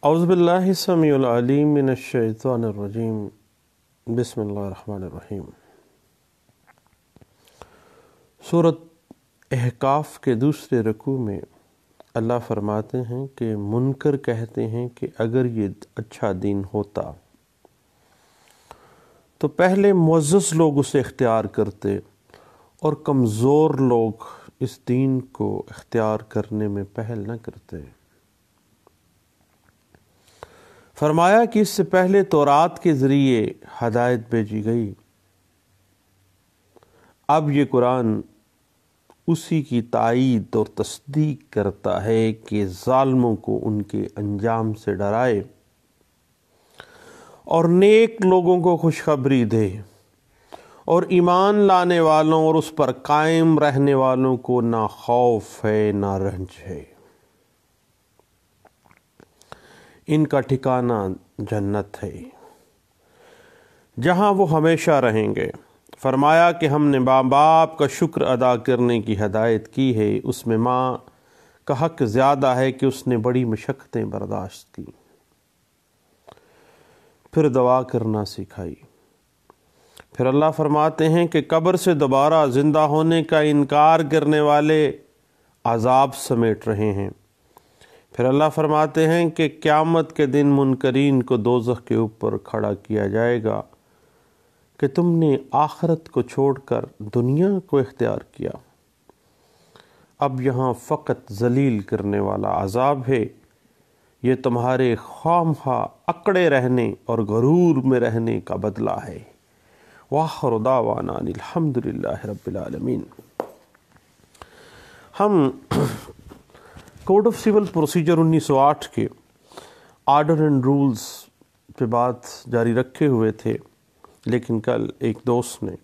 اعوذ باللہ السمیع العلیم من الشیطان الرجیم بسم اللہ الرحمن الرحیم۔ سورۃ احقاف کے دوسرے رکوع میں اللہ فرماتے ہیں کہ منکر کہتے ہیں کہ اگر یہ اچھا دین ہوتا تو پہلے معزز لوگ اسے اختیار کرتے اور کمزور لوگ اس دین کو اختیار کرنے میں پہل نہ کرتے۔ فرمایا کہ اس سے پہلے تورات کے ذریعے ہدایت بھیجی گئی، اب یہ قرآن اسی کی تائید اور تصدیق کرتا ہے کہ ظالموں کو ان کے انجام سے ڈرائے اور نیک لوگوں کو خوشخبری دے، اور ایمان لانے والوں اور اس پر قائم رہنے والوں کو نہ خوف ہے نہ رنج ہے، ان کا ٹھکانہ جنت ہے جہاں وہ ہمیشہ رہیں گے۔ فرمایا کہ ہم نے ماں باپ کا شکر ادا کرنے کی ہدایت کی ہے، اس میں ماں کا حق زیادہ ہے کہ اس نے بڑی مشقتیں برداشت کی، پھر دعا کرنا سکھائی۔ پھر اللہ فرماتے ہیں کہ قبر سے دوبارہ زندہ ہونے کا انکار کرنے والے عذاب سمیٹ رہے ہیں۔ پھر اللہ فرماتے ہیں کہ قیامت کے دن منکرین کو دوزخ کے اوپر کھڑا کیا جائے گا کہ تم نے آخرت کو چھوڑ کر دنیا کو اختیار کیا، اب یہاں فقط ذلیل کرنے والا عذاب ہے، یہ تمہارے خواہ اکڑے رہنے اور غرور میں رہنے کا بدلہ ہے۔ وآخر دعوانا ان الحمدللہ رب العالمین۔ ہم کوڈ آف سول پروسیجر 1908 کے آرڈر اینڈ رولز پہ بات جاری رکھے ہوئے تھے، لیکن کل ایک دوست نے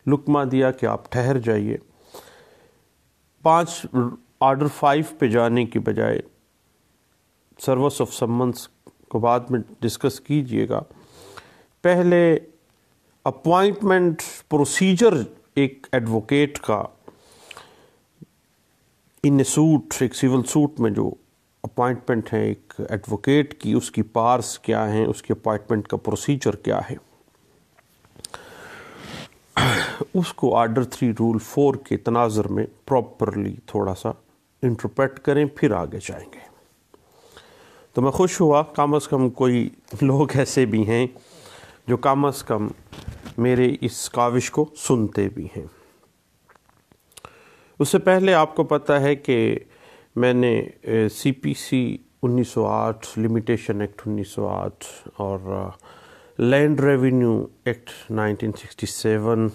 لقمہ دیا کہ آپ ٹھہر جائیے، 5 آرڈر 5 پہ جانے کی بجائے سروس آف سمنس کو بعد میں ڈسکس کیجئے گا۔ پہلے اپوائنٹمنٹ پروسیجر ایک ایڈوکیٹ کا ان سوٹ، ایک سول سوٹ میں جو اپوائنٹمنٹ ہے ایک ایڈوکیٹ کی، اس کی پارس کیا ہیں، اس کی اپوائنٹمنٹ کا پروسیجر کیا ہے، اس کو آرڈر 3 رول 4 کے تناظر میں پراپرلی تھوڑا سا انٹرپریٹ کریں، پھر آگے جائیں گے۔ تو میں خوش ہوا کم از کم کوئی لوگ ایسے بھی ہیں جو کم از کم میرے اس کاوش کو سنتے بھی ہیں۔ اس سے پہلے آپ کو پتہ ہے کہ میں نے سی پی سی 1908 لمیٹیشن ایکٹ 1908 اور land revenue act 1967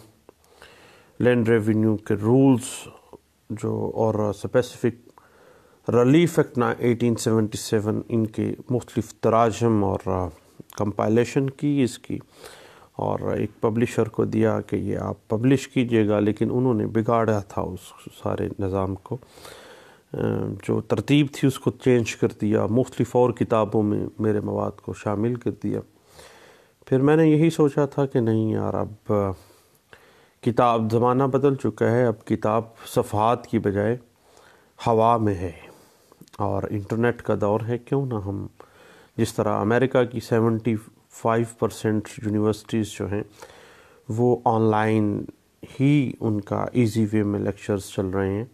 land revenue کے رولز جو اور اسپیسیفک ریلیف ایکٹ 1877 ان کے مختلف تراجم اور کمپائلیشن کی اس کی، اور ایک پبلشر کو دیا کہ یہ آپ پبلش کیجئے گا، لیکن انہوں نے بگاڑا تھا اس سارے نظام کو، جو ترتیب تھی اس کو چینج کر دیا، مختلف اور کتابوں میں میرے مواد کو شامل کر دیا۔ پھر میں نے یہی سوچا تھا کہ نہیں یار، اب کتاب زمانہ بدل چکا ہے، اب کتاب صفحات کی بجائے ہوا میں ہے اور انٹرنیٹ کا دور ہے، کیوں نہ ہم جس طرح امریکہ کی 75% یونیورسٹیز جو ہیں وہ آن لائن ہی ان کا ایزی وے میں لیکچرز چل رہے ہیں،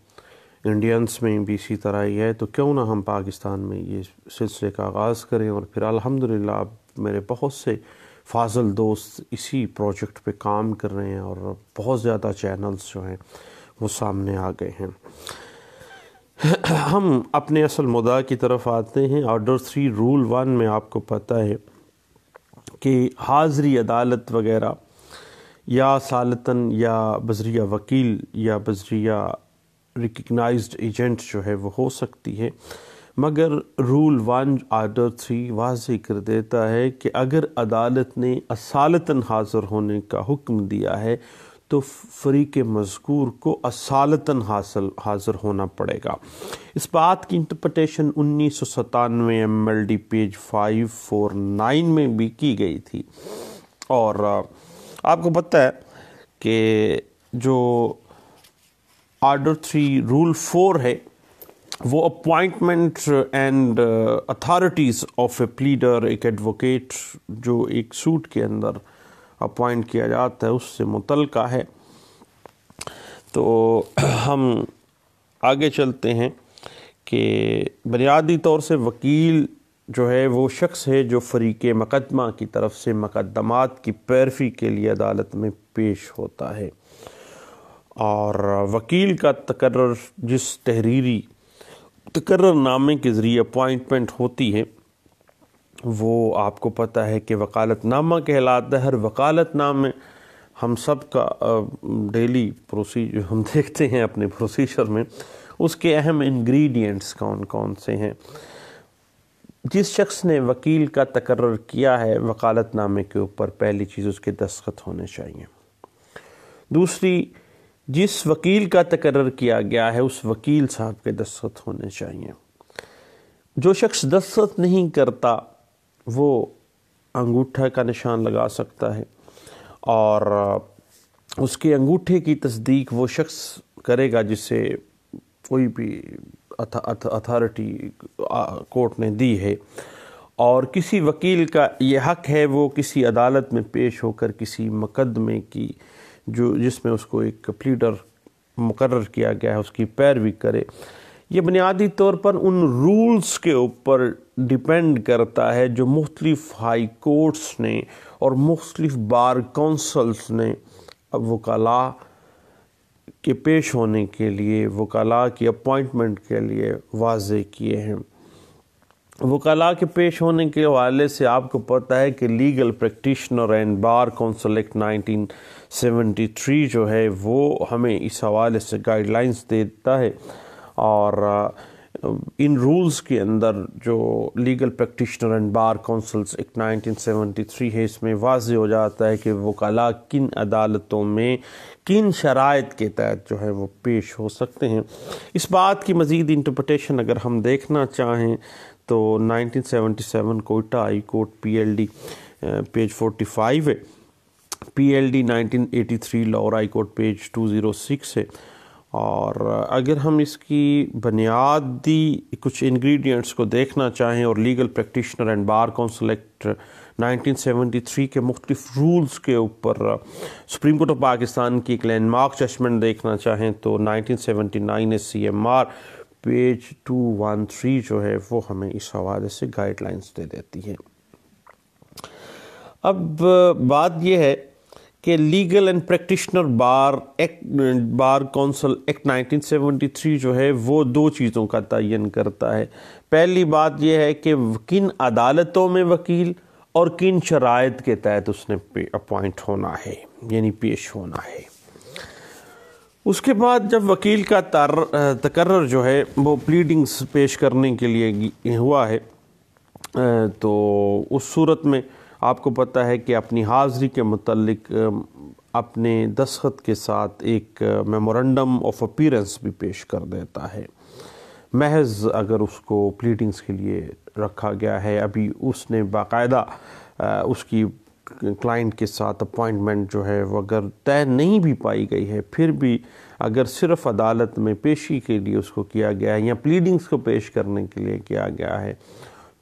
انڈینس میں بھی اسی طرح ہی ہے، تو کیوں نہ ہم پاکستان میں یہ سلسلے کا آغاز کریں۔ اور پھر الحمدللہ اب میرے بہت سے فاضل دوست اسی پروجیکٹ پہ کام کر رہے ہیں اور بہت زیادہ چینلز جو ہیں وہ سامنے آ گئے ہیں۔ ہم اپنے اصل مدعا کی طرف آتے ہیں۔ آرڈر 3 رول 1 میں آپ کو پتہ ہے کہ حاضری عدالت وغیرہ یا سالتاً یا بذریعہ وکیل یا بذریعہ ریکگنائزڈ ایجنٹ جو ہے وہ ہو سکتی ہے، مگر رول 1 آرڈر 3 واضح کر دیتا ہے کہ اگر عدالت نے اصالتاً حاضر ہونے کا حکم دیا ہے تو فریق مذکور کو اصالتاً حاضر ہونا پڑے گا۔ اس بات کی انٹرپریٹیشن 1997 MLD پیج 549 میں بھی کی گئی تھی، اور آپ کو پتہ ہے کہ جو آرڈر 3 رول 4 ہے وہ appointment and authorities of a pleader, ایک ایڈوکیٹ جو ایک سوٹ کے اندر اپوائنٹ کیا جاتا ہے، اس سے متعلقہ ہے۔ تو ہم آگے چلتے ہیں کہ بنیادی طور سے وکیل جو ہے وہ شخص ہے جو فریق مقدمہ کی طرف سے مقدمات کی پیروی کے لیے عدالت میں پیش ہوتا ہے، اور وکیل کا تقرر جس تحریری تقرر نامے کے ذریعے اپوائنٹمنٹ ہوتی ہے وہ آپ کو پتہ ہے کہ وکالت نامہ کہلاتا ہے۔ ہر وکالت نامے ہم سب کا ڈیلی پروسیجر ہم دیکھتے ہیں اپنے پروسیجر میں، اس کے اہم انگریڈینٹس کون کون سے ہیں۔ جس شخص نے وکیل کا تقرر کیا ہے وکالت نامے کے اوپر، پہلی چیز اس کے دستخط ہونے چاہیے۔ دوسری، جس وکیل کا تقرر کیا گیا ہے اس وکیل صاحب کے دستخط ہونے چاہیے۔ جو شخص دستخط نہیں کرتا وہ انگوٹھا کا نشان لگا سکتا ہے، اور اس کے انگوٹھے کی تصدیق وہ شخص کرے گا جسے کوئی بھی اتھارٹی کورٹ نے دی ہے، اور کسی وکیل کا یہ حق ہے وہ کسی عدالت میں پیش ہو کر کسی مقدمے کی جس میں اس کو ایک پلیڈر مقرر کیا گیا ہے اس کی پیروی کرے۔ یہ بنیادی طور پر ان رولز کے اوپر ڈیپینڈ کرتا ہے جو مختلف ہائی کورٹس نے اور مختلف بار کونسلز نے وکلاء کے پیش ہونے کے لیے، وکلاء کی اپوائنٹمنٹ کے لیے واضح کیے ہیں۔ وکلاء کے پیش ہونے کے حوالے سے آپ کو پتہ ہے کہ legal practitioner and bar council act 1973 جو ہے وہ ہمیں اس حوالے سے گائیڈ لائنز دیتا ہے، اور ان رولز کے اندر جو legal practitioner and bar councils act 1973 ہے، اس میں واضح ہو جاتا ہے کہ وکلاء کن عدالتوں میں کن شرائط کے تحت جو ہے وہ پیش ہو سکتے ہیں۔ اس بات کی مزید انٹرپریٹیشن اگر ہم دیکھنا چاہیں تو 1977 Quetta high court PLD page 45 ہے، PLD 1983 Lahore high court page 206 ہے، اور اگر ہم اس کی بنیادی کچھ انگریڈینٹس کو دیکھنا چاہیں اور legal practitioner and bar council act 1973 کے مختلف رولز کے اوپر سپریم کورٹ آف پاکستان کی ایک لینڈ مارک ججمنٹ دیکھنا چاہیں تو 1979 CMR پیج 213 جو ہے وہ ہمیں اس حوالے سے گائیڈ لائنز دے دیتی ہے۔ اب بات یہ ہے کہ legal and practitioner bar council act 1973 جو ہے وہ دو چیزوں کا تعین کرتا ہے۔ پہلی بات یہ ہے کہ کن عدالتوں میں وکیل اور کن شرائط کے تحت اس نے اپوائنٹ ہونا ہے، یعنی پیش ہونا ہے۔ اس کے بعد جب وکیل کا تقرر جو ہے وہ پلیڈنگز پیش کرنے کے لیے ہوا ہے تو اس صورت میں آپ کو پتہ ہے کہ اپنی حاضری کے متعلق اپنے دستخط کے ساتھ ایک میمورنڈم آف اپیرنس بھی پیش کر دیتا ہے، محض اگر اس کو پلیڈنگز کے لیے رکھا گیا ہے، ابھی اس نے باقاعدہ اس کی کلائنٹ کے ساتھ اپوائنٹمنٹ جو ہے وہ اگر طے نہیں بھی پائی گئی ہے، پھر بھی اگر صرف عدالت میں پیشی کے لیے اس کو کیا گیا ہے یا پلیڈنگز کو پیش کرنے کے لیے کیا گیا ہے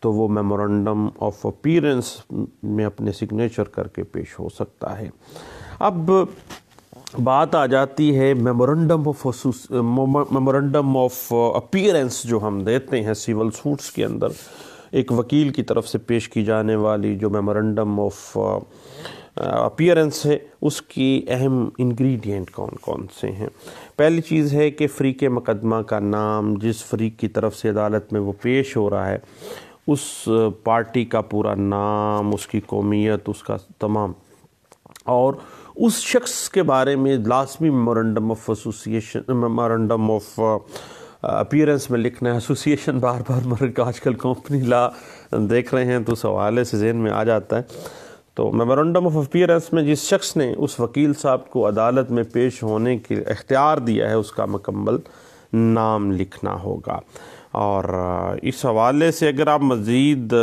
تو وہ میمورنڈم آف اپیرنس میں اپنے سگنیچر کر کے پیش ہو سکتا ہے۔ اب بات آ جاتی ہے میمورنڈم آف اپیرنس جو ہم دیتے ہیں سیول سوٹس کے اندر، ایک وکیل کی طرف سے پیش کی جانے والی جو میمورنڈم آف اپیرنس ہے، اس کی اہم انگریڈینٹ کون کون سے ہیں۔ پہلی چیز ہے کہ فریق مقدمہ کا نام، جس فریق کی طرف سے عدالت میں وہ پیش ہو رہا ہے اس پارٹی کا پورا نام، اس کی قومیت، اس کا تمام، اور اس شخص کے بارے میں لازمی میمورنڈم آف اپیرنس میں لکھنا ہے۔ ایسوسیشن بار بار آج کل کمپنی لا دیکھ رہے ہیں تو اس حوالے سے ذہن میں آ جاتا ہے۔ تو میمورنڈم آف اپیرنس میں جس شخص نے اس وکیل صاحب کو عدالت میں پیش ہونے کے اختیار دیا ہے اس کا مکمل نام لکھنا ہوگا۔ اور اس حوالے سے اگر آپ مزید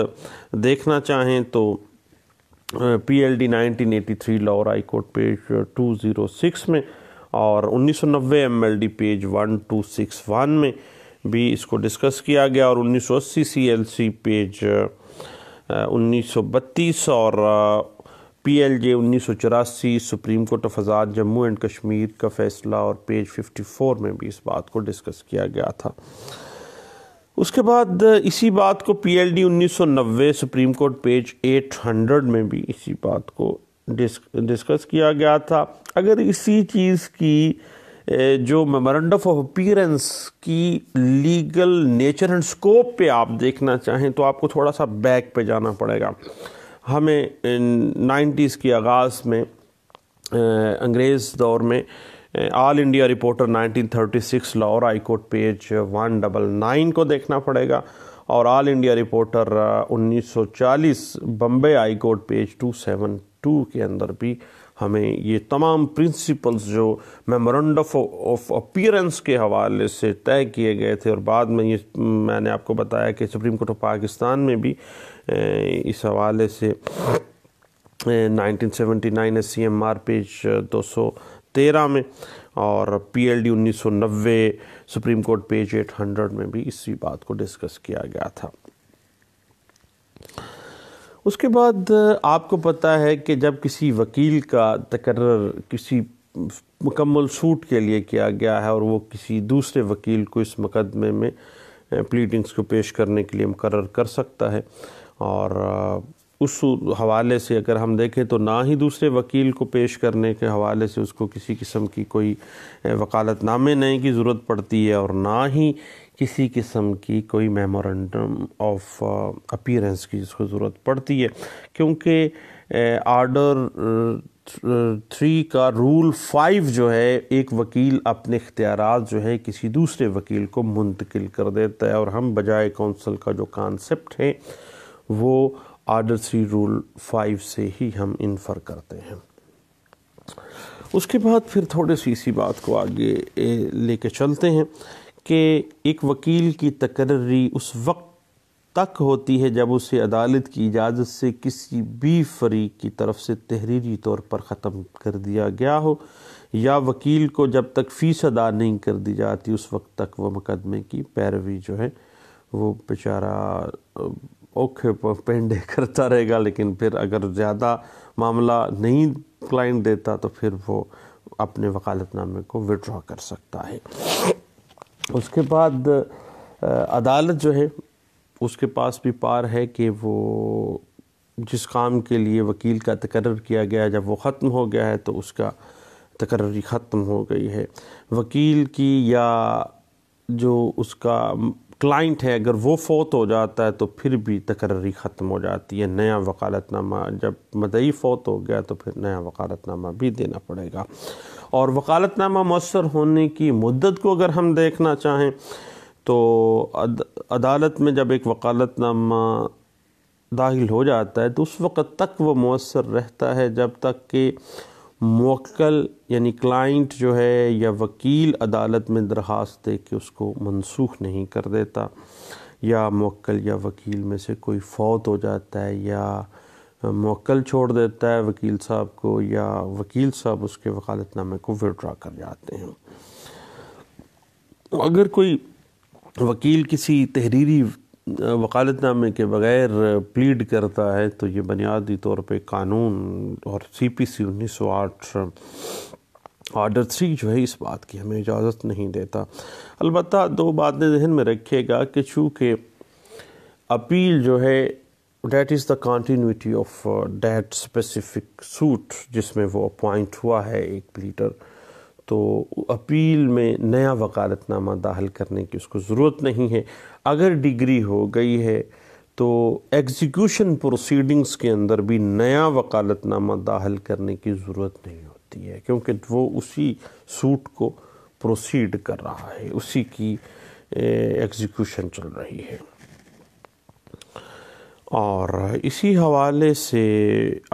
دیکھنا چاہیں تو PLD 1983 Lahore high court page 206 میں اور 1990 MLD پیج 1261 میں بھی اس کو ڈسکس کیا گیا، اور 1980 CLC پیج 1932 اور PLJ 1984 supreme court of Azad Jammu and Kashmir کا فیصلہ اور پیج 54 میں بھی اس بات کو ڈسکس کیا گیا تھا۔ اس کے بعد اسی بات کو PLD 1990 سپریم کورٹ پیج 800 میں بھی اسی بات کو ڈسکس کیا گیا تھا۔ اگر اسی چیز کی جو میمورنڈم آف اپیئرنس کی لیگل نیچر اینڈ سکوپ پہ آپ دیکھنا چاہیں تو آپ کو تھوڑا سا بیک پہ جانا پڑے گا۔ ہمیں 90s کی آغاز میں انگریز دور میں all India reporter 1936 Lahore high court page 199 کو دیکھنا پڑے گا، اور all India reporter 1940 Bombay high court page 272 کے اندر بھی ہمیں یہ تمام پرنسپلز جو میمورنڈم آف اپیئرنس کے حوالے سے طے کیے گئے تھے، اور بعد میں یہ میں نے آپ کو بتایا کہ سپریم کورٹ آف پاکستان میں بھی اس حوالے سے 1979 SCMR پیج 213 میں، اور PLD 1990 سپریم کورٹ پیج 800 میں بھی اسی بات کو ڈسکس کیا گیا تھا۔ اس کے بعد آپ کو پتہ ہے کہ جب کسی وکیل کا تقرر کسی مکمل سوٹ کے لیے کیا گیا ہے اور وہ کسی دوسرے وکیل کو اس مقدمے میں پلیڈنگز کو پیش کرنے کے لیے مقرر کر سکتا ہے، اور اس حوالے سے اگر ہم دیکھیں تو نہ ہی دوسرے وکیل کو پیش کرنے کے حوالے سے اس کو کسی قسم کی کوئی وکالت نامے نئے کی ضرورت پڑتی ہے، اور نہ ہی کسی قسم کی کوئی میمورنڈم آف اپیئرنس کی اس کو ضرورت پڑتی ہے، کیونکہ آرڈر 3 کا رول 5 جو ہے ایک وکیل اپنے اختیارات جو ہے کسی دوسرے وکیل کو منتقل کر دیتا ہے، اور ہم بجائے کونسل کا جو کانسیپٹ ہے وہ آرڈر 3 رول 5 سے ہی ہم انفر کرتے ہیں۔ اس کے بعد پھر تھوڑے سی اسی بات کو آگے لے کے چلتے ہیں کہ ایک وکیل کی تقرری اس وقت تک ہوتی ہے جب اسے عدالت کی اجازت سے کسی بھی فریق کی طرف سے تحریری طور پر ختم کر دیا گیا ہو، یا وکیل کو جب تک فیس ادا نہیں کر دی جاتی اس وقت تک وہ مقدمے کی پیروی جو ہے وہ بیچارہ اوکھے پینڈے کرتا رہے گا، لیکن پھر اگر زیادہ معاملہ نہیں کلائنٹ دیتا تو پھر وہ اپنے وکالت نامے کو وڈرا کر سکتا ہے۔ اس کے بعد عدالت جو ہے اس کے پاس بھی پار ہے کہ وہ جس کام کے لیے وکیل کا تقرر کیا گیا ہے جب وہ ختم ہو گیا ہے تو اس کا تقرری ختم ہو گئی ہے۔ وکیل کی یا جو اس کا کلائنٹ ہے اگر وہ فوت ہو جاتا ہے تو پھر بھی تقرری ختم ہو جاتی ہے، نیا وکالت نامہ جب مدعی فوت ہو گیا تو پھر نیا وکالت نامہ بھی دینا پڑے گا۔ اور وکالت نامہ مؤثر ہونے کی مدت کو اگر ہم دیکھنا چاہیں تو عدالت میں جب ایک وکالت نامہ داخل ہو جاتا ہے تو اس وقت تک وہ مؤثر رہتا ہے جب تک کہ موکل یعنی کلائنٹ جو ہے یا وکیل عدالت میں درخواست دے کے اس کو منسوخ نہیں کر دیتا، یا موکل یا وکیل میں سے کوئی فوت ہو جاتا ہے، یا موکل چھوڑ دیتا ہے وکیل صاحب کو، یا وکیل صاحب اس کے وکالت نامے کو وڈرا کر جاتے ہیں۔ اگر کوئی وکیل کسی تحریری وکالت نامے کے بغیر پلیڈ کرتا ہے تو یہ بنیادی طور پہ قانون اور CPC 1908 آرڈر 3 جو ہے اس بات کی ہمیں اجازت نہیں دیتا۔ البتہ دو باتیں ذہن میں رکھیے گا کہ چونکہ اپیل جو ہے that is the continuity of that specific suit جس میں وہ اپوائنٹ ہوا ہے ایک پلیڈر، تو اپیل میں نیا وکالت نامہ داخل کرنے کی اس کو ضرورت نہیں ہے۔ اگر ڈگری ہو گئی ہے تو ایگزیکیوشن پروسیڈنگز کے اندر بھی نیا وکالت نامہ داخل کرنے کی ضرورت نہیں ہوتی ہے، کیونکہ وہ اسی سوٹ کو پروسیڈ کر رہا ہے، اسی کی ایگزیکیوشن چل رہی ہے۔ اور اسی حوالے سے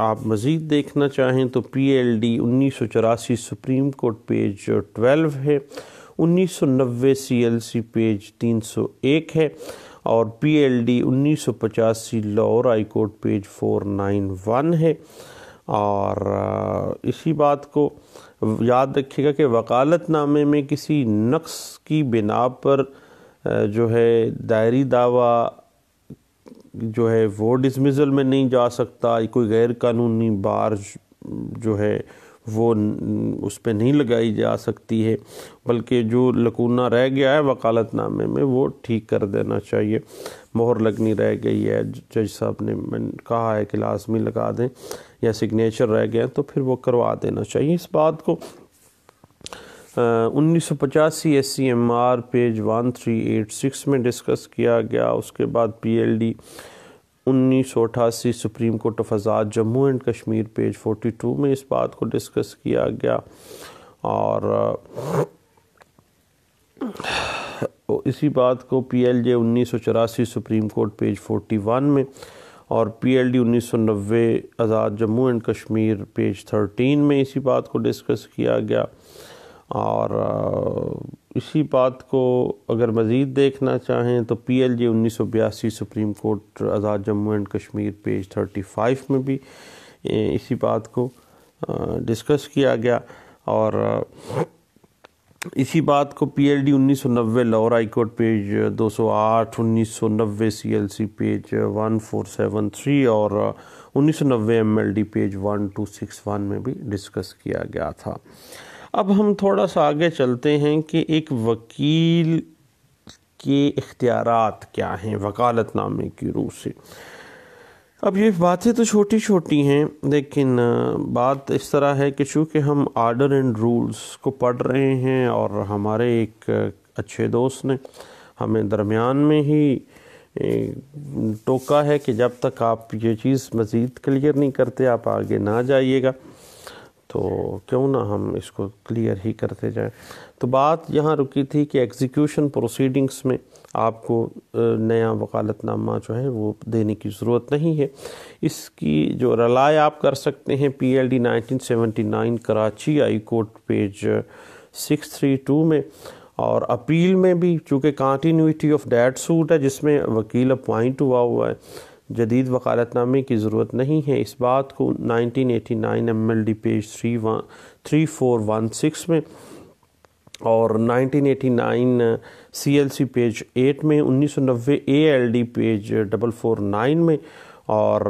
آپ مزید دیکھنا چاہیں تو PLD 1984 سپریم کورٹ پیج 12 ہے، 1990 CLC پیج 301 ہے، اور PLD 1985 Lahore high court page 491 ہے۔ اور اسی بات کو یاد رکھیے گا کہ وکالت نامے میں کسی نقص کی بنا پر جو ہے دائری دعویٰ جو ہے وہ ڈسمزل میں نہیں جا سکتا، کوئی غیر قانونی بار جو ہے وہ اس پہ نہیں لگائی جا سکتی ہے، بلکہ جو لکونہ رہ گیا ہے وکالت نامے میں وہ ٹھیک کر دینا چاہیے۔ مہر لگنی رہ گئی ہے، جج صاحب نے کہا ہے کہ لازمی لگا دیں، یا سگنیچر رہ گئے تو پھر وہ کروا دینا چاہیے۔ اس بات کو 1985 S C M R page 1386 میں ڈسکس کیا گیا۔ اس کے بعد P L D 1988 supreme court of Azad Jammu and Kashmir page 42 میں اس بات کو ڈسکس کیا گیا، اور اسی بات کو پی ایل جے 1984 سپریم کورٹ پیج 41 میں، اور پی L D 1990 Azad Jammu and Kashmir page 13 میں اسی بات کو ڈسکس کیا گیا۔ اور اسی بات کو اگر مزید دیکھنا چاہیں تو P L J 1982 supreme court Azad Jammu and Kashmir page 35 میں بھی اسی بات کو ڈسکس کیا گیا، اور اسی بات کو P L D 1990 Lahore high court page 208، 1990 C L C page 1473 اور 1990 ایم ایل ڈی پیج 1261 میں بھی ڈسکس کیا گیا تھا۔ اب ہم تھوڑا سا آگے چلتے ہیں کہ ایک وکیل کے اختیارات کیا ہیں وکالت نامے کی روح سے۔ اب یہ باتیں تو چھوٹی چھوٹی ہیں، لیکن بات اس طرح ہے کہ چونکہ ہم آرڈر اینڈ رولز کو پڑھ رہے ہیں، اور ہمارے ایک اچھے دوست نے ہمیں درمیان میں ہی ٹوکا ہے کہ جب تک آپ یہ چیز مزید کلیئر نہیں کرتے آپ آگے نہ جائیے گا، تو کیوں نہ ہم اس کو کلیئر ہی کرتے جائیں۔ تو بات یہاں رکی تھی کہ ایگزیکیوشن پروسیڈنگز میں آپ کو نیا وکالت نامہ جو ہے وہ دینے کی ضرورت نہیں ہے۔ اس کی جو رلائے آپ کر سکتے ہیں پی L D 1979 Karachi high court page 632 میں، اور اپیل میں بھی چونکہ کنٹینیوٹی آف ڈیٹ سوٹ ہے جس میں وکیل اپوائنٹ ہوا ہے، جدید وکالت نامے کی ضرورت نہیں ہے۔ اس بات کو 1989 ایم ایل ڈی پیج 3416 میں، اور 1989 سی ایل سی پیج 8 میں، 1990 اے ایل ڈی پیج 449 میں، اور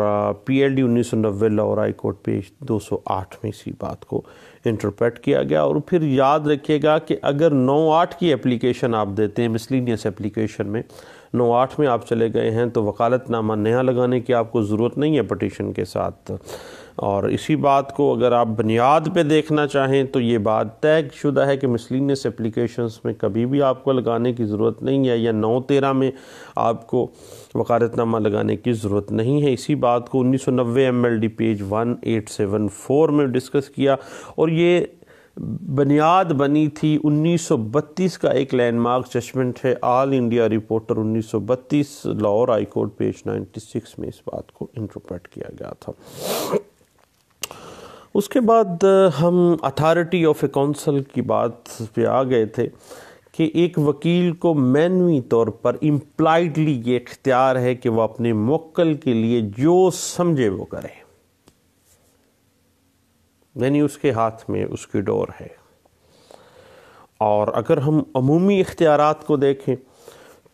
پی L D 1990 Lahore high court page 208 میں اسی بات کو انٹرپریٹ کیا گیا۔ اور پھر یاد رکھیے گا کہ اگر 9(8) کی اپلیکیشن آپ دیتے ہیں مسلینیس اپلیکیشن میں، 9(8) میں آپ چلے گئے ہیں، تو وکالت نامہ نیا لگانے کی آپ کو ضرورت نہیں ہے پٹیشن کے ساتھ۔ اور اسی بات کو اگر آپ بنیاد پہ دیکھنا چاہیں تو یہ بات طے شدہ ہے کہ مسلینیس اپلیکیشنز میں کبھی بھی آپ کو لگانے کی ضرورت نہیں ہے، یا 9(13) میں آپ کو وکالت نامہ لگانے کی ضرورت نہیں ہے۔ اسی بات کو 1990 ایم ایل ڈی پیج 1874 میں ڈسکس کیا، اور یہ بنیاد بنی تھی 1932 کا ایک لینڈ مارک ججمنٹ ہے all India reporter 1932 Lahore high court page 96 میں اس بات کو انٹرپریٹ کیا گیا تھا۔ اس کے بعد ہم اتھارٹی آف اے کونسل کی بات پہ آ گئے تھے کہ ایک وکیل کو مینوی طور پر امپلائڈلی یہ اختیار ہے کہ وہ اپنے موکل کے لیے جو سمجھے وہ کرے، یعنی اس کے ہاتھ میں اس کی ڈور ہے۔ اور اگر ہم عمومی اختیارات کو دیکھیں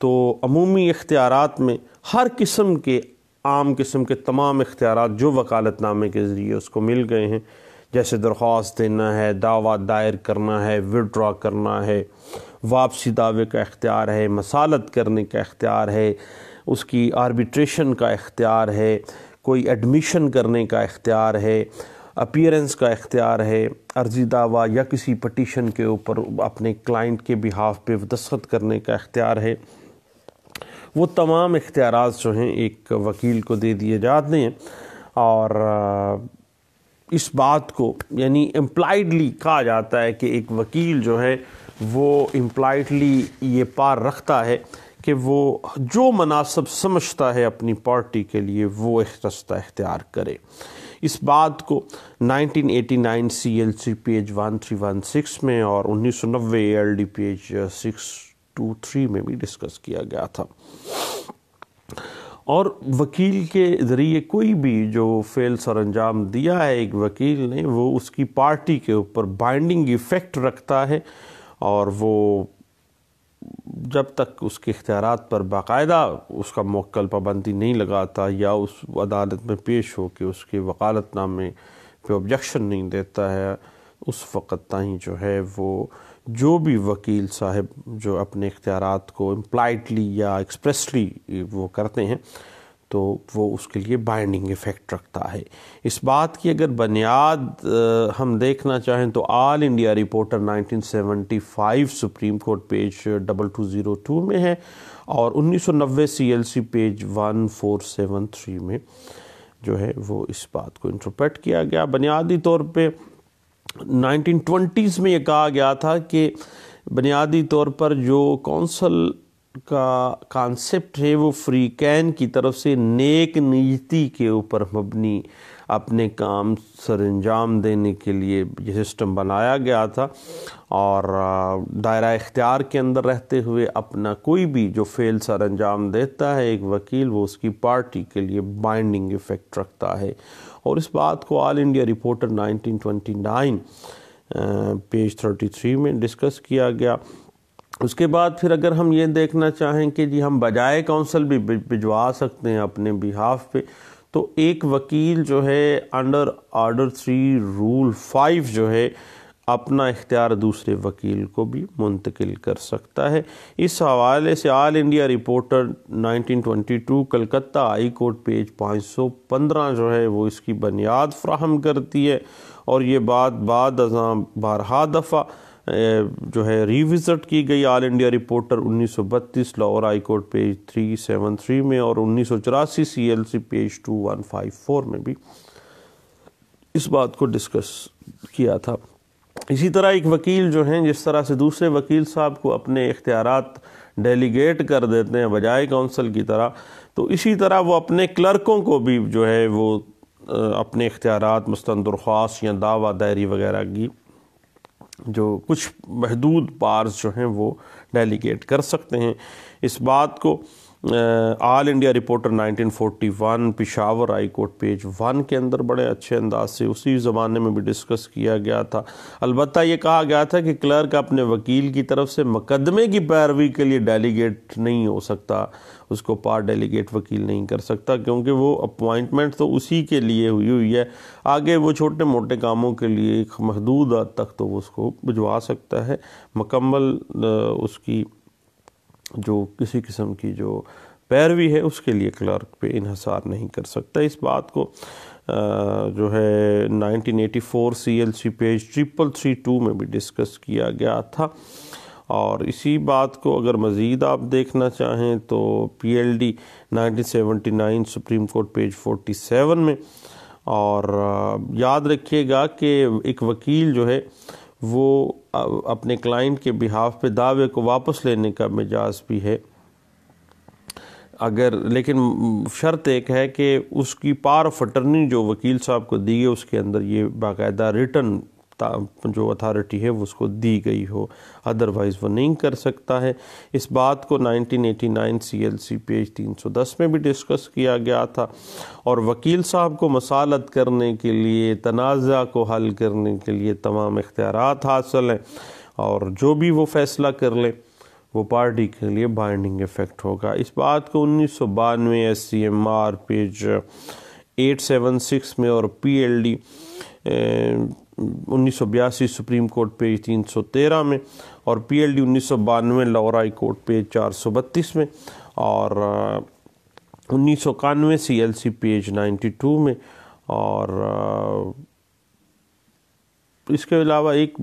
تو عمومی اختیارات میں ہر قسم کے عام قسم کے تمام اختیارات جو وکالت نامے کے ذریعے اس کو مل گئے ہیں، جیسے درخواست دینا ہے، دعویٰ دائر کرنا ہے، وڈرا کرنا ہے، واپسی دعوے کا اختیار ہے، مصالحت کرنے کا اختیار ہے، اس کی آربیٹریشن کا اختیار ہے، کوئی ایڈمیشن کرنے کا اختیار ہے، اپیئرنس کا اختیار ہے، عرضی دعویٰ یا کسی پٹیشن کے اوپر اپنے کلائنٹ کے بہاف پہ دستخط کرنے کا اختیار ہے۔ وہ تمام اختیارات جو ہیں ایک وکیل کو دے دیے جاتے ہیں، اور اس بات کو یعنی امپلائڈلی کہا جاتا ہے کہ ایک وکیل جو ہے وہ امپلائڈلی یہ پار رکھتا ہے کہ وہ جو مناسب سمجھتا ہے اپنی پارٹی کے لیے وہ رستہ اختیار کرے۔ اس بات کو 1989 سی ایل سی پیج 1316 میں اور 1990 اے ایل ڈی پیج 623 میں بھی ڈسکس کیا گیا تھا۔ اور وکیل کے ذریعے کوئی بھی جو فعل سر انجام دیا ہے ایک وکیل نے، وہ اس کی پارٹی کے اوپر بائنڈنگ ایفیکٹ رکھتا ہے، اور وہ جب تک اس کے اختیارات پر باقاعدہ اس کا موکل پابندی نہیں لگاتا یا اس عدالت میں پیش ہو کے اس کے وکالت نامے پہ آبجیکشن نہیں دیتا ہے، اس وقت تائیں جو ہے وہ جو بھی وکیل صاحب جو اپنے اختیارات کو امپلائڈلی یا ایکسپریسلی وہ کرتے ہیں تو وہ اس کے لیے بائنڈنگ ایفیکٹ رکھتا ہے۔ اس بات کی اگر بنیاد ہم دیکھنا چاہیں تو all India reporter 1975 supreme court page 2202 میں ہے، اور 1990 CLC پیج 1473 میں جو ہے وہ اس بات کو انٹرپریٹ کیا گیا۔ بنیادی طور پہ 1920s میں یہ کہا گیا تھا کہ بنیادی طور پر جو کونسل کا کانسیپٹ ہے وہ فریقین کی طرف سے نیک نیتی کے اوپر مبنی اپنے کام سر انجام دینے کے لیے یہ سسٹم بنایا گیا تھا، اور دائرہ اختیار کے اندر رہتے ہوئے اپنا کوئی بھی جو فعل سر انجام دیتا ہے ایک وکیل، وہ اس کی پارٹی کے لیے بائنڈنگ ایفیکٹ رکھتا ہے، اور اس بات کو آل انڈیا رپورٹر 1929 پیج 33 میں ڈسکس کیا گیا۔ اس کے بعد پھر اگر ہم یہ دیکھنا چاہیں کہ جی ہم بجائے کونسل بھی بھجوا سکتے ہیں اپنے بہاف پہ، تو ایک وکیل جو ہے انڈر آرڈر 3 رول 5 جو ہے اپنا اختیار دوسرے وکیل کو بھی منتقل کر سکتا ہے۔ اس حوالے سے all India reporter 1922 Calcutta high court page 515 جو ہے وہ اس کی بنیاد فراہم کرتی ہے، اور یہ بات بعد ازاں بارہا دفعہ جو ہے ریوزٹ کی گئی all India reporter 1932 Lahore high court page 373 میں، اور 1984 CLC پیج 2154 میں بھی اس بات کو ڈسکس کیا تھا۔ اسی طرح ایک وکیل جو ہیں جس طرح سے دوسرے وکیل صاحب کو اپنے اختیارات ڈیلیگیٹ کر دیتے ہیں بجائے کونسل کی طرح، تو اسی طرح وہ اپنے کلرکوں کو بھی جو ہے وہ اپنے اختیارات مثلاً درخواست یا دعویٰ دائری وغیرہ کی جو کچھ محدود پارز جو ہیں وہ ڈیلیگیٹ کر سکتے ہیں۔ اس بات کو all India reporter 1941 Peshawar high court page 1 کے اندر بڑے اچھے انداز سے اسی زمانے میں بھی ڈسکس کیا گیا تھا۔ البتہ یہ کہا گیا تھا کہ کلرک اپنے وکیل کی طرف سے مقدمے کی پیروی کے لیے ڈیلیگیٹ نہیں ہو سکتا، اس کو پار ڈیلیگیٹ وکیل نہیں کر سکتا، کیونکہ وہ اپوائنٹمنٹ تو اسی کے لیے ہوئی ہے، آگے وہ چھوٹے موٹے کاموں کے لیے ایک محدود حد تک تو وہ اس کو بھجوا سکتا ہے، مکمل اس کی جو کسی قسم کی جو پیروی ہے اس کے لیے کلرک پہ انحصار نہیں کر سکتا۔ اس بات کو جو ہے 1984 CLC پیج 3332 میں بھی ڈسکس کیا گیا تھا، اور اسی بات کو اگر مزید آپ دیکھنا چاہیں تو PLD 1979 سپریم کورٹ پیج 47 میں، اور یاد رکھیے گا کہ ایک وکیل جو ہے وہ اپنے کلائنٹ کے بہاف پہ دعوے کو واپس لینے کا مجاز بھی ہے، لیکن شرط ایک ہے کہ اس کی پاور آف اٹرنی جو وکیل صاحب کو دی ہے اس کے اندر یہ باقاعدہ ریٹن جو اتھارٹی ہے وہ اس کو دی گئی ہو، ادروائز وہ نہیں کر سکتا ہے۔ اس بات کو 1989 CLC پیج 310 میں بھی ڈسکس کیا گیا تھا، اور وکیل صاحب کو مصالحت کرنے کے لیے، تنازع کو حل کرنے کے لیے تمام اختیارات حاصل ہیں، اور جو بھی وہ فیصلہ کر لے وہ پارٹی کے لیے بائنڈنگ ایفیکٹ ہوگا۔ اس بات کو 1992 SCMR پیج 876 میں، اور PLD 1982 سپریم کورٹ پیج 313 میں، اور PLD 1992 Lahore high court page 432 میں، اور 1991 CLC پیج 92 میں، اور اس کے علاوہ ایک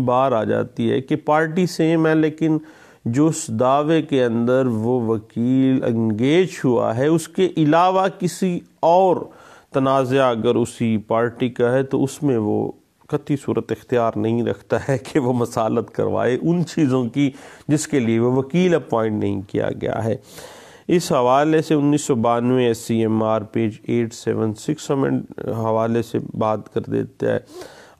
بار آ جاتی ہے کہ پارٹی سیم ہے لیکن جو اس دعوے کے اندر وہ وکیل انگیج ہوا ہے اس کے علاوہ کسی اور تنازع اگر اسی پارٹی کا ہے تو اس میں وہ قطعی صورت اختیار نہیں رکھتا ہے کہ وہ مصالحت کروائے ان چیزوں کی جس کے لیے وہ وکیل اپوائنٹ نہیں کیا گیا ہے۔ اس حوالے سے 1992 SCMR پیج 876 ہمیں حوالے سے بات کر دیتا ہے،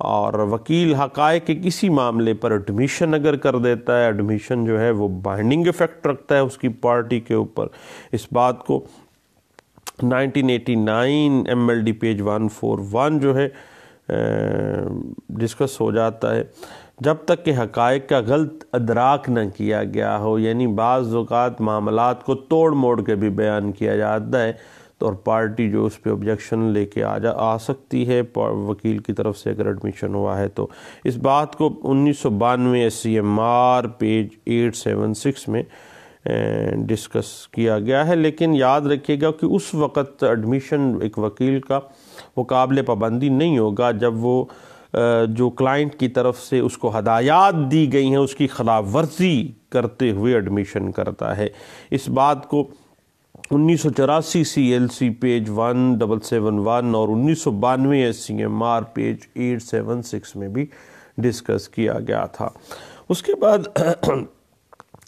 اور وکیل حقائق کے کسی معاملے پر ایڈمیشن اگر کر دیتا ہے، ایڈمیشن جو ہے وہ بائنڈنگ ایفیکٹ رکھتا ہے اس کی پارٹی کے اوپر۔ اس بات کو 1989 MLD پیج 141 جو ہے ڈسکس ہو جاتا ہے۔ جب تک کہ حقائق کا غلط ادراک نہ کیا گیا ہو، یعنی بعض اوقات معاملات کو توڑ موڑ کے بھی بیان کیا جاتا ہے تو اور پارٹی جو اس پہ آبجیکشن لے کے آ سکتی ہے وکیل کی طرف سے اگر ایڈمیشن ہوا ہے تو۔ اس بات کو 1992 SCMR پیج 876 میں ڈسکس کیا گیا ہے، لیکن یاد رکھیے گا کہ اس وقت ایڈمیشن ایک وکیل کا وہ قابل پابندی نہیں ہوگا جب وہ جو کلائنٹ کی طرف سے اس کو ہدایات دی گئی ہیں اس کی خلاف ورزی کرتے ہوئے ایڈمیشن کرتا ہے۔ اس بات کو 1984 CLC پیج 1771 اور 1992 SCMR پیج 876 میں بھی ڈسکس کیا گیا تھا۔ اس کے بعد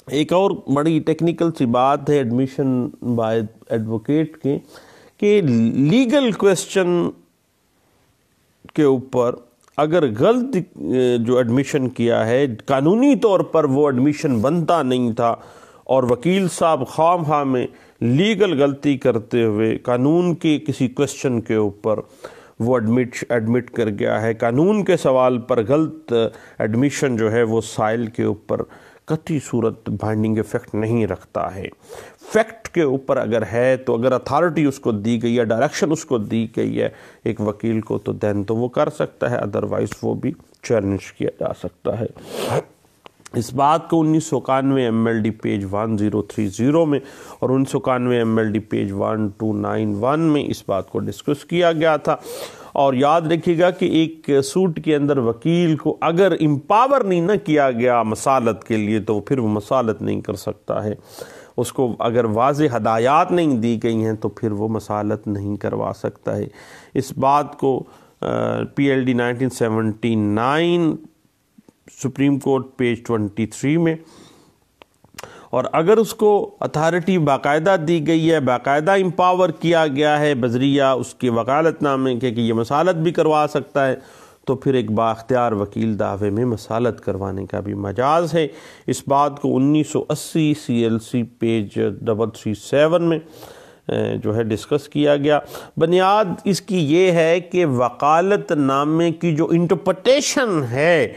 ایک اور بڑی ٹیکنیکل سی بات ہے ایڈمیشن بائی ایڈوکیٹ کے کہ لیگل کویسچن کے اوپر اگر غلط جو ایڈمیشن کیا ہے، قانونی طور پر وہ ایڈمیشن بنتا نہیں تھا اور وکیل صاحب خواہ خواہ میں لیگل غلطی کرتے ہوئے قانون کے کسی کویسچن کے اوپر وہ ایڈمٹ کر گیا ہے، قانون کے سوال پر غلط ایڈمیشن جو ہے وہ سائل کے اوپر قطعی صورت بائنڈنگ ایفیکٹ نہیں رکھتا ہے۔ فیکٹ کے اوپر اگر ہے تو اگر اتھارٹی اس کو دی گئی ہے، ڈائریکشن اس کو دی گئی ہے ایک وکیل کو تو دین تو وہ کر سکتا ہے، ادروائز وہ بھی چیلنج کیا جا سکتا ہے۔ اس بات کو 1991 MLD پیج 1030 میں اور 1991 MLD پیج 1291 میں اس بات کو ڈسکس کیا گیا تھا۔ اور یاد رکھیے گا کہ ایک سوٹ کے اندر وکیل کو اگر امپاور نہیں نہ کیا گیا مصالحت کے لیے تو پھر وہ مصالحت نہیں کر سکتا ہے، اس کو اگر واضح ہدایات نہیں دی گئی ہیں تو پھر وہ مصالحت نہیں کروا سکتا ہے۔ اس بات کو PLD 1979 سپریم کورٹ پیج 23 میں، اور اگر اس کو اتھارٹی باقاعدہ دی گئی ہے، باقاعدہ امپاور کیا گیا ہے بذریعہ اس کے وکالت نامے کے کہ یہ مصالحت بھی کروا سکتا ہے تو پھر ایک بااختیار وکیل دعوے میں مصالحت کروانے کا بھی مجاز ہے۔ اس بات کو 1980 CLC پیج 337 میں جو ہے ڈسکس کیا گیا۔ بنیاد اس کی یہ ہے کہ وکالت نامے کی جو انٹرپریٹیشن ہے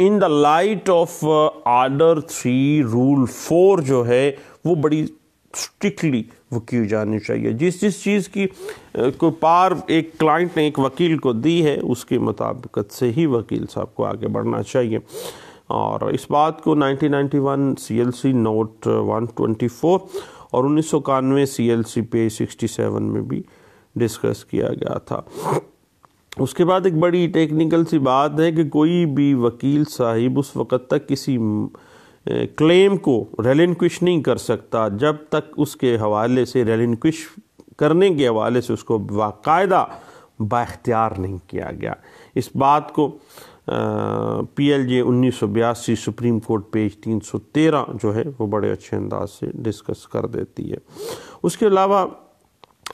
in the light of order 3 rule 4 جو ہے وہ بڑی اسٹرکٹلی وہ کی جانی چاہیے۔ جس چیز کی کوئی پار ایک کلائنٹ نے ایک وکیل کو دی ہے اس کے مطابقت سے ہی وکیل صاحب کو آگے بڑھنا چاہیے۔ اور اس بات کو 1991 CLC نوٹ 124 اور 1991 CLC پیج 67 میں بھی ڈسکس کیا گیا تھا۔ اس کے بعد ایک بڑی ٹیکنیکل سی بات ہے کہ کوئی بھی وکیل صاحب اس وقت تک کسی کلیم کو ریلنکوش نہیں کر سکتا جب تک اس کے حوالے سے ریلنکوش کرنے کے حوالے سے اس کو باقاعدہ بااختیار نہیں کیا گیا۔ اس بات کو PLJ 1982 سپریم کورٹ پیج 313 جو ہے وہ بڑے اچھے انداز سے ڈسکس کر دیتی ہے۔ اس کے علاوہ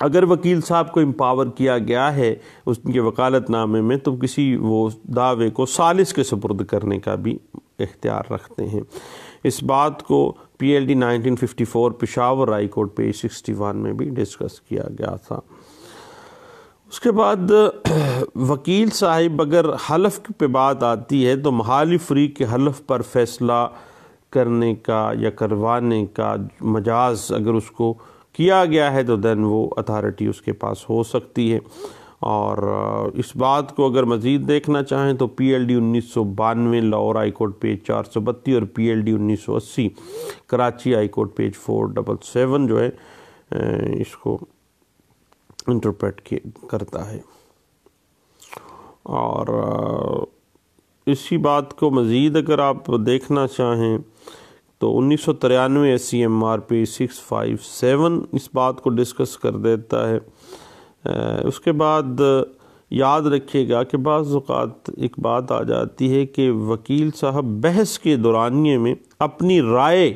اگر وکیل صاحب کو امپاور کیا گیا ہے اس کے وکالت نامے میں تو کسی وہ دعوے کو ثالث کے سپرد کرنے کا بھی اختیار رکھتے ہیں۔ اس بات کو PLD 1954 Peshawar high court page 61 میں بھی ڈسکس کیا گیا تھا۔ اس کے بعد وکیل صاحب اگر حلف پہ بات آتی ہے تو محالف فریق کے حلف پر فیصلہ کرنے کا یا کروانے کا مجاز اگر اس کو کیا گیا ہے تو دین وہ اتھارٹی اس کے پاس ہو سکتی ہے۔ اور اس بات کو اگر مزید دیکھنا چاہیں تو PLD 1992 Lahore high court page 432 اور PLD 1980 Karachi high court page 477 جو ہے اس کو انٹرپریٹ کرتا ہے۔ اور اسی بات کو مزید اگر آپ دیکھنا چاہیں تو 1993 SCMR پیج 657 اس بات کو ڈسکس کر دیتا ہے۔ اس کے بعد یاد رکھیے گا کہ بعض اوقات ایک بات آ جاتی ہے کہ وکیل صاحب بحث کے دورانیے میں اپنی رائے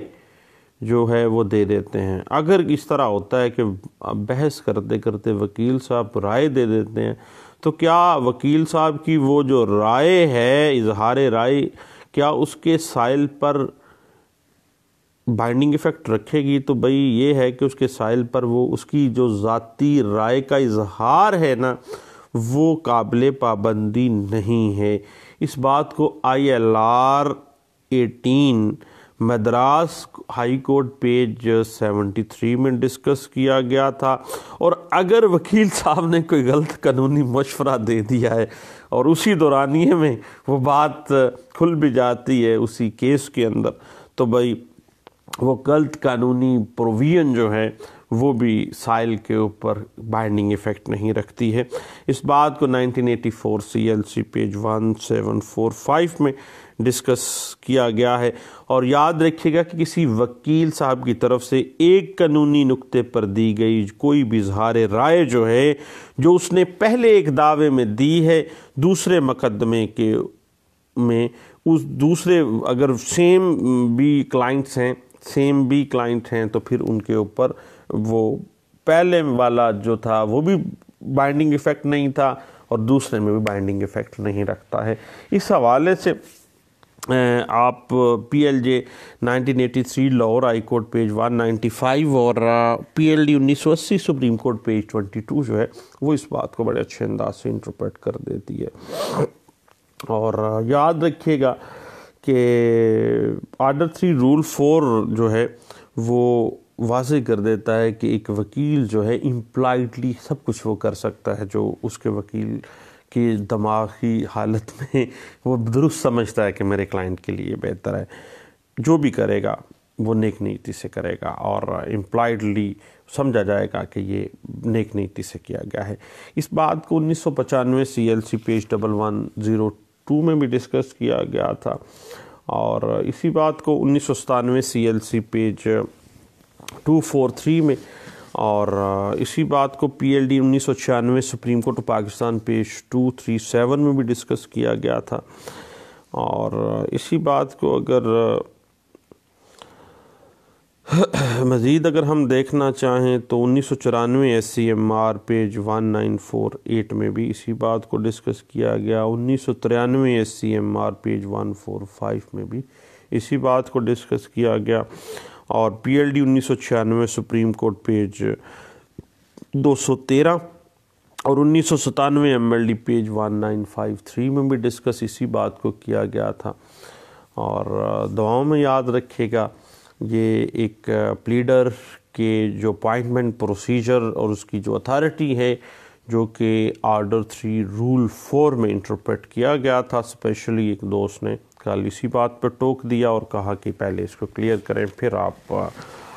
جو ہے وہ دے دیتے ہیں۔ اگر اس طرح ہوتا ہے کہ بحث کرتے کرتے وکیل صاحب رائے دے دیتے ہیں تو کیا وکیل صاحب کی وہ جو رائے ہے اظہار رائے کیا اس کے سائل پر بائنڈنگ ایفیکٹ رکھے گی؟ تو بھئی یہ ہے کہ اس کے سائل پر وہ اس کی جو ذاتی رائے کا اظہار ہے نا وہ قابل پابندی نہیں ہے۔ اس بات کو ILR 18 Madras high court page 73 میں ڈسکس کیا گیا تھا. اور اگر وکیل صاحب نے کوئی غلط قانونی مشورہ دے دیا ہے اور اسی دورانیے میں وہ بات کھل بھی جاتی ہے اسی کیس کے اندر، تو بھائی وہ غلط قانونی پروویژن جو ہے وہ بھی سائل کے اوپر بائنڈنگ ایفیکٹ نہیں رکھتی ہے. اس بات کو 1984 CLC پیج 1745 میں ڈسکس کیا گیا ہے. اور یاد رکھیے گا کہ کسی وکیل صاحب کی طرف سے ایک قانونی نقطے پر دی گئی کوئی بھی اظہار رائے جو ہے، جو اس نے پہلے ایک دعوے میں دی ہے، دوسرے مقدمے کے میں اس دوسرے اگر سیم بھی کلائنٹ ہیں تو پھر ان کے اوپر وہ پہلے والا جو تھا وہ بھی بائنڈنگ ایفیکٹ نہیں تھا اور دوسرے میں بھی بائنڈنگ ایفیکٹ نہیں رکھتا ہے. اس حوالے سے آپ PLJ 1983 Lahore high court page 195 اور PLD 1980 سپریم کورٹ پیج 22 جو ہے وہ اس بات کو بڑے اچھے انداز سے انٹرپریٹ کر دیتی ہے. اور یاد رکھیے گا کہ آرڈر 3 رول 4 جو ہے وہ واضح کر دیتا ہے کہ ایک وکیل جو ہے امپلائڈلی سب کچھ وہ کر سکتا ہے جو اس کے وکیل کی دماغی حالت میں وہ درست سمجھتا ہے کہ میرے کلائنٹ کے لیے بہتر ہے. جو بھی کرے گا وہ نیک نیتی سے کرے گا اور امپلائڈلی سمجھا جائے گا کہ یہ نیک نیتی سے کیا گیا ہے. اس بات کو 1995 CLC پیج 1102 میں بھی ڈسکس کیا گیا تھا. اور اسی بات کو 1997 CLC پیج 243 میں اور اسی بات کو PLD 1996 supreme court of Pakistan page 237 میں بھی ڈسکس کیا گیا تھا. اور اسی بات کو اگر مزید ہم دیکھنا چاہیں تو 1994 SCMR پیج 1948 میں بھی اسی بات کو ڈسکس کیا گیا. 1993 SCMR پیج 145 میں بھی اسی بات کو ڈسکس کیا گیا. اور PLD 1996 سپریم کورٹ پیج 213 اور 1997 MLD پیج 1953 میں بھی ڈسکس اسی بات کو کیا گیا تھا. اور دعاؤں میں یاد رکھیے گا یہ ایک پلیڈر کے جو اپائنٹمنٹ پروسیجر اور اس کی جو اتھارٹی ہے جو کہ آرڈر 3 رول 4 میں انٹرپریٹ کیا گیا تھا. اسپیشلی ایک دوست نے کل اسی بات پر ٹوک دیا اور کہا کہ پہلے اس کو کلیئر کریں پھر آپ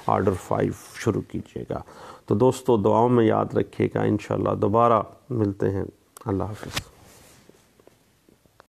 آرڈر 5 شروع کیجیے گا. تو دوستو دعاؤں میں یاد رکھیے گا. انشاءاللہ دوبارہ ملتے ہیں. اللہ حافظ.